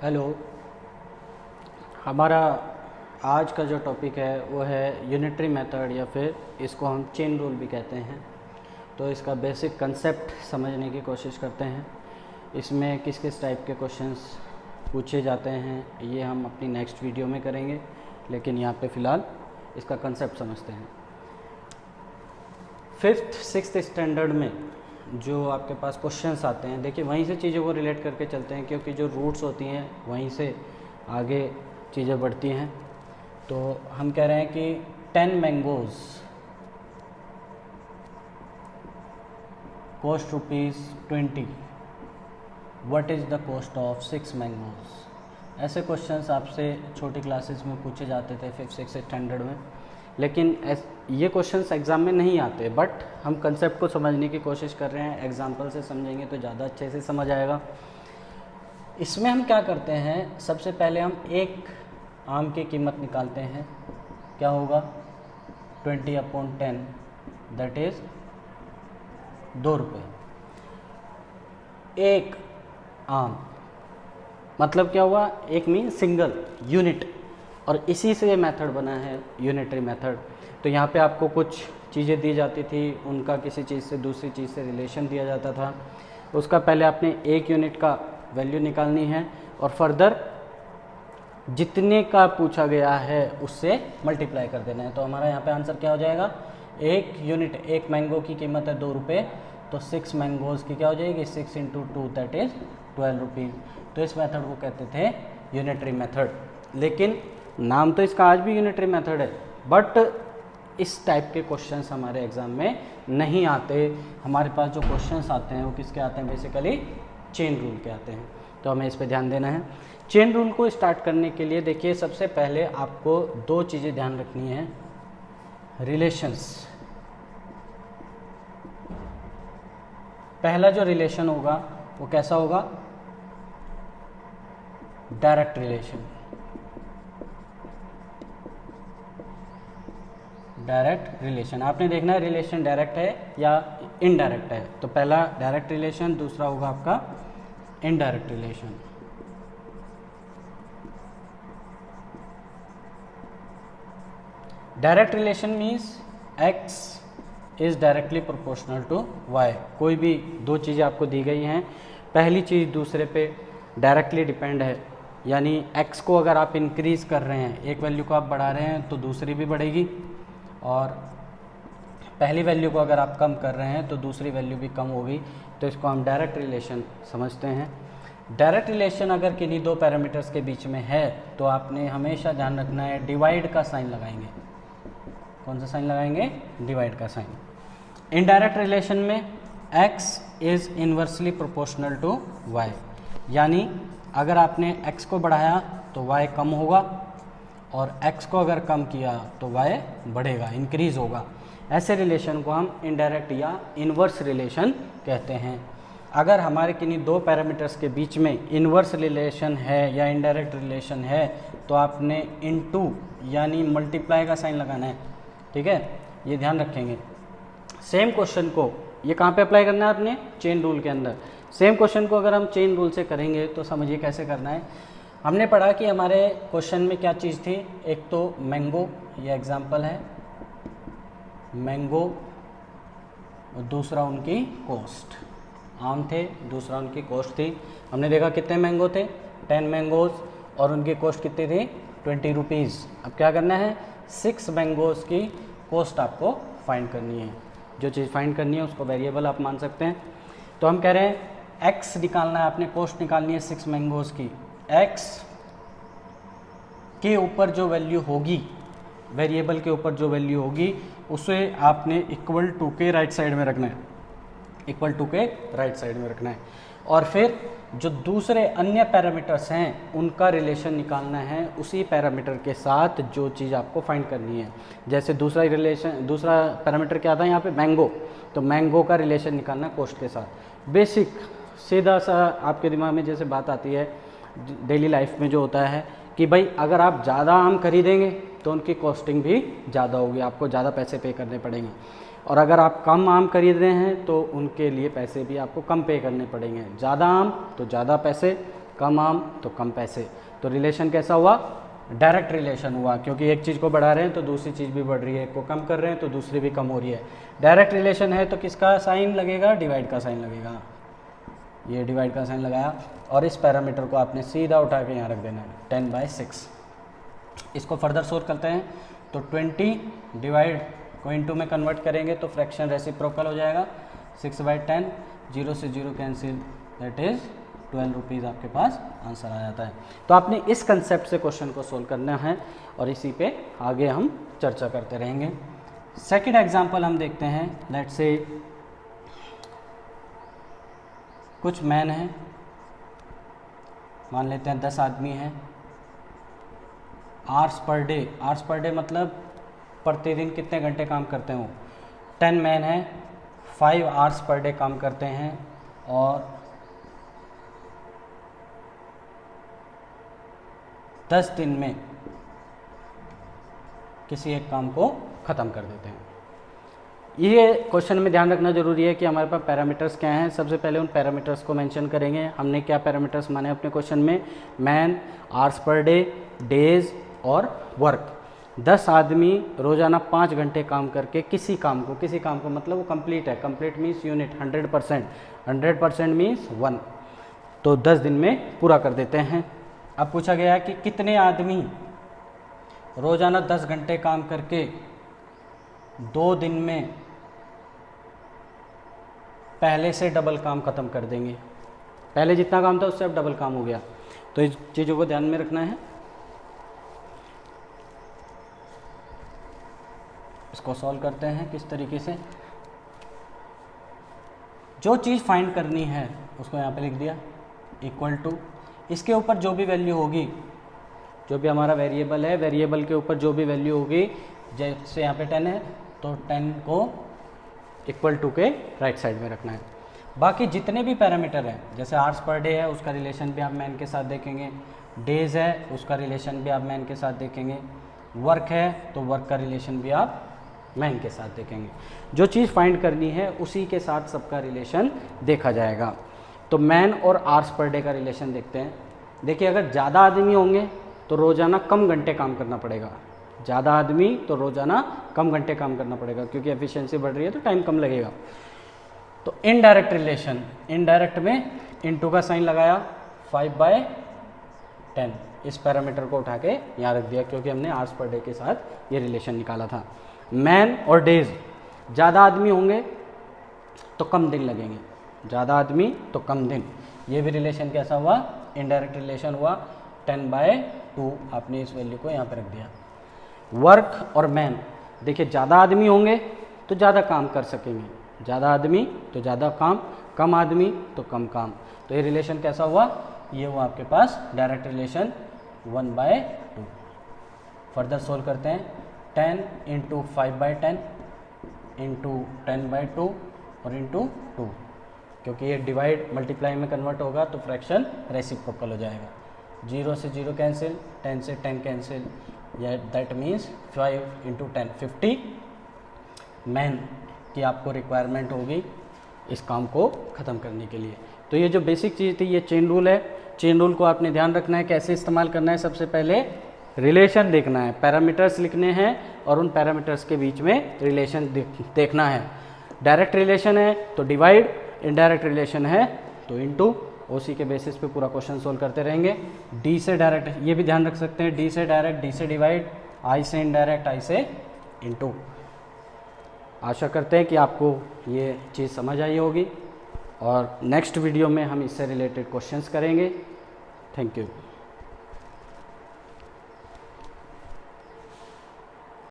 Hello. हमारा आज का जो टॉपिक है वो है यूनिटरी मेथड या फिर इसको हम चेन रूल भी कहते हैं। तो इसका बेसिक कंसेप्ट समझने की कोशिश करते हैं। इसमें किस किस टाइप के क्वेश्चंस पूछे जाते हैं ये हम अपनी नेक्स्ट वीडियो में करेंगे, लेकिन यहाँ पे फ़िलहाल इसका कंसेप्ट समझते हैं। 5th 6th स्टैंडर्ड में जो आपके पास क्वेश्चंस आते हैं, देखिए वहीं से चीज़ों को रिलेट करके चलते हैं, क्योंकि जो रूट्स होती हैं वहीं से आगे चीज़ें बढ़ती हैं। तो हम कह रहे हैं कि 10 mangoes cost ₹20, what is the cost of 6 mangoes. ऐसे क्वेश्चंस आपसे छोटी क्लासेस में पूछे जाते थे 5th 6th स्टैंडर्ड में, लेकिन ये क्वेश्चंस एग्ज़ाम में नहीं आते, बट हम कंसेप्ट को समझने की कोशिश कर रहे हैं। एग्जांपल से समझेंगे तो ज़्यादा अच्छे से समझ आएगा। इसमें हम क्या करते हैं, सबसे पहले हम एक आम की कीमत निकालते हैं। क्या होगा? 20/10 दैट इज़ ₹2। एक आम मतलब क्या हुआ? एक मीन सिंगल यूनिट, और इसी से ये मेथड बना है यूनिटरी मेथड। तो यहाँ पे आपको कुछ चीज़ें दी जाती थी, उनका किसी चीज़ से दूसरी चीज़ से रिलेशन दिया जाता था। उसका पहले आपने एक यूनिट का वैल्यू निकालनी है और फर्दर जितने का पूछा गया है उससे मल्टीप्लाई कर देना है। तो हमारा यहाँ पे आंसर क्या हो जाएगा? एक यूनिट, एक मैंगो की कीमत है ₹2, तो 6 मैंगोज़ की क्या हो जाएगी? 6 × 2 दैट इज़ ₹12। तो इस मेथड को कहते थे यूनिटरी मेथड। लेकिन नाम तो इसका आज भी यूनिटरी मेथड है, बट इस टाइप के क्वेश्चंस हमारे एग्ज़ाम में नहीं आते। हमारे पास जो क्वेश्चंस आते हैं वो किसके आते हैं? बेसिकली चेन रूल के आते हैं। तो हमें इस पे ध्यान देना है। चेन रूल को स्टार्ट करने के लिए देखिए, सबसे पहले आपको दो चीज़ें ध्यान रखनी है। रिलेशंस, पहला जो रिलेशन होगा वो कैसा होगा? Direct relation. डायरेक्ट रिलेशन आपने देखना है रिलेशन डायरेक्ट है या इनडायरेक्ट है। तो पहला डायरेक्ट रिलेशन, दूसरा होगा आपका indirect relation. Direct relation means x is directly proportional to y। कोई भी दो चीज़ें आपको दी गई हैं, पहली चीज़ दूसरे पे डायरेक्टली डिपेंड है, यानी x को अगर आप इंक्रीज कर रहे हैं, एक वैल्यू को आप बढ़ा रहे हैं तो दूसरी भी बढ़ेगी, और पहली वैल्यू को अगर आप कम कर रहे हैं तो दूसरी वैल्यू भी कम होगी। तो इसको हम डायरेक्ट रिलेशन समझते हैं। डायरेक्ट रिलेशन अगर किन्हीं दो पैरामीटर्स के बीच में है तो आपने हमेशा ध्यान रखना है डिवाइड का साइन लगाएंगे। कौन सा साइन लगाएंगे? डिवाइड का साइन। इनडायरेक्ट रिलेशन में x is inversely proportional to y, यानी अगर आपने x को बढ़ाया तो y कम होगा, और x को अगर कम किया तो y बढ़ेगा, इंक्रीज होगा। ऐसे रिलेशन को हम इनडायरेक्ट या इन्वर्स रिलेशन कहते हैं। अगर हमारे किन्हीं दो पैरामीटर्स के बीच में इन्वर्स रिलेशन है या इनडायरेक्ट रिलेशन है तो आपने इनटू यानी मल्टीप्लाई का साइन लगाना है। ठीक है, ये ध्यान रखेंगे। सेम क्वेश्चन को ये कहाँ पे अप्लाई करना है? आपने चेन रूल के अंदर। सेम क्वेश्चन को अगर हम चेन रूल से करेंगे तो समझिए कैसे करना है। हमने पढ़ा कि हमारे क्वेश्चन में क्या चीज़ थी? एक तो मैंगो, ये एग्जांपल है मैंगो, और दूसरा उनकी कॉस्ट। आम थे, दूसरा उनकी कॉस्ट थी। हमने देखा कितने मैंगो थे? 10 मैंगोज़, और उनकी कॉस्ट कितनी थी? ₹20। अब क्या करना है? 6 मैंगोज़ की कॉस्ट आपको फाइंड करनी है। जो चीज़ फाइंड करनी है उसको वेरिएबल आप मान सकते हैं। तो हम कह रहे हैं x निकालना है, आपने कॉस्ट निकालनी है 6 मैंगोज़ की। x के ऊपर जो वैल्यू होगी, वेरिएबल के ऊपर जो वैल्यू होगी उसे आपने इक्वल टू के राइट साइड में रखना है, इक्वल टू के राइट साइड में रखना है। और फिर जो दूसरे अन्य पैरामीटर्स हैं उनका रिलेशन निकालना है उसी पैरामीटर के साथ जो चीज़ आपको फाइंड करनी है। जैसे दूसरा पैरामीटर क्या था यहाँ पे? मैंगो। तो मैंगो का रिलेशन निकालना है कॉस्ट के साथ। बेसिक सीधा सा आपके दिमाग में जैसे बात आती है डेली लाइफ में जो होता है कि भाई अगर आप ज़्यादा आम खरीदेंगे तो उनकी कॉस्टिंग भी ज़्यादा होगी, आपको ज़्यादा पैसे पे करने पड़ेंगे, और अगर आप कम आम खरीद रहे हैं तो उनके लिए पैसे भी आपको कम पे करने पड़ेंगे। ज़्यादा आम तो ज़्यादा पैसे, कम आम तो कम पैसे। तो रिलेशन कैसा हुआ? डायरेक्ट रिलेशन हुआ, क्योंकि एक चीज़ को बढ़ा रहे हैं तो दूसरी चीज़ भी बढ़ रही है, एक को कम कर रहे हैं तो दूसरी भी कम हो रही है। डायरेक्ट रिलेशन है तो किसका साइन लगेगा? डिवाइड का साइन लगेगा। ये डिवाइड का साइन लगाया और इस पैरामीटर को आपने सीधा उठा के यहाँ रख देना है 10/6। इसको फर्दर सोल्व करते हैं तो 20 डिवाइड को इनटू में कन्वर्ट करेंगे तो फ्रैक्शन रेसिप्रोकल हो जाएगा। 6/10, 0 से 0 कैंसिल, दैट इज़ 12 रुपीज़ आपके पास आंसर आ जाता है। तो आपने इस कंसेप्ट से क्वेश्चन को सोल्व करना है और इसी पे आगे हम चर्चा करते रहेंगे। सेकंड एग्जांपल हम देखते हैं। लेट्स से कुछ मैन हैं, मान लेते हैं 10 आदमी हैं। आवर्स पर डे मतलब प्रतिदिन कितने घंटे काम करते हो? 10 मैन हैं, 5 आवर्स पर डे काम करते हैं और 10 दिन में किसी एक काम को ख़त्म कर देते हैं। ये क्वेश्चन में ध्यान रखना जरूरी है कि हमारे पास पैरामीटर्स क्या हैं। सबसे पहले उन पैरामीटर्स को मेंशन करेंगे। हमने क्या पैरामीटर्स माने अपने क्वेश्चन में? Man, hours per day, days और वर्क। 10 आदमी रोजाना 5 घंटे काम करके किसी काम को मतलब वो कंप्लीट है। कंप्लीट मीन्स यूनिट 100%, 100% मीन्स 1, तो 10 दिन में पूरा कर देते हैं। अब पूछा गया है कि कितने आदमी रोजाना 10 घंटे काम करके 2 दिन में पहले से डबल काम खत्म कर देंगे। पहले जितना काम था उससे अब डबल काम हो गया। तो इस चीज़ों को ध्यान में रखना है। इसको सॉल्व करते हैं किस तरीके से। जो चीज़ फाइंड करनी है उसको यहाँ पे लिख दिया, इक्वल टू इसके ऊपर जो भी वैल्यू होगी, जो भी हमारा वेरिएबल है, वेरिएबल के ऊपर जो भी वैल्यू होगी, जैसे यहाँ पे 10 है तो 10 को इक्वल टू के राइट साइड में रखना है। बाकी जितने भी पैरामीटर हैं, जैसे आवर्स पर डे है उसका रिलेशन भी आप मैन के साथ देखेंगे, डेज है उसका रिलेशन भी आप मैन के साथ देखेंगे, वर्क है तो वर्क का रिलेशन भी आप मैन के साथ देखेंगे। जो चीज़ फाइंड करनी है उसी के साथ सबका रिलेशन देखा जाएगा। तो मैन और आवर्स पर डे का रिलेशन देखते हैं। देखिए, अगर ज़्यादा आदमी होंगे तो रोज़ाना कम घंटे काम करना पड़ेगा। ज़्यादा आदमी तो रोज़ाना कम घंटे काम करना पड़ेगा, क्योंकि एफिशिएंसी बढ़ रही है तो टाइम कम लगेगा। तो इनडायरेक्ट रिलेशन, इनडायरेक्ट में इनटू का साइन लगाया, 5/10 इस पैरामीटर को उठा के यहाँ रख दिया, क्योंकि हमने आवर्स पर डे के साथ ये रिलेशन निकाला था। मैन और डेज, ज़्यादा आदमी होंगे तो कम दिन लगेंगे, ज़्यादा आदमी तो कम दिन। ये भी रिलेशन कैसा हुआ? इनडायरेक्ट रिलेशन हुआ। 10/2 आपने इस वैल्यू को यहाँ पर रख दिया। वर्क और मैन, देखिए ज़्यादा आदमी होंगे तो ज़्यादा काम कर सकेंगे, ज़्यादा आदमी तो ज़्यादा काम, कम आदमी तो कम काम। तो ये रिलेशन कैसा हुआ? ये हुआ आपके पास डायरेक्ट रिलेशन 1/2। फर्दर सोल्व करते हैं। 10 × 5/10 × 10/2 और इंटू 2, क्योंकि ये डिवाइड मल्टीप्लाई में कन्वर्ट होगा तो फ्रैक्शन रेसिप्रोकल हो जाएगा। 0 से 0 कैंसिल, 10 से 10 कैंसिल, या दैट मीन्स 5 × 10 50 मैन की आपको रिक्वायरमेंट होगी इस काम को ख़त्म करने के लिए। तो ये जो बेसिक चीज़ थी ये चेन रूल है। चेन रूल को आपने ध्यान रखना है, कैसे इस्तेमाल करना है। सबसे पहले रिलेशन देखना है, पैरामीटर्स लिखने हैं और उन पैरामीटर्स के बीच में रिलेशन देखना है। डायरेक्ट रिलेशन है तो डिवाइड, इनडायरेक्ट रिलेशन है तो इनटू। उसी के बेसिस पे पूरा क्वेश्चन सोल्व करते रहेंगे। डी से डायरेक्ट, ये भी ध्यान रख सकते हैं, डी से डायरेक्ट, डी से डिवाइड, आई से इनडायरेक्ट, आई से इनटू। आशा करते हैं कि आपको ये चीज़ समझ आई होगी और नेक्स्ट वीडियो में हम इससे रिलेटेड क्वेश्चंस करेंगे। Thank you.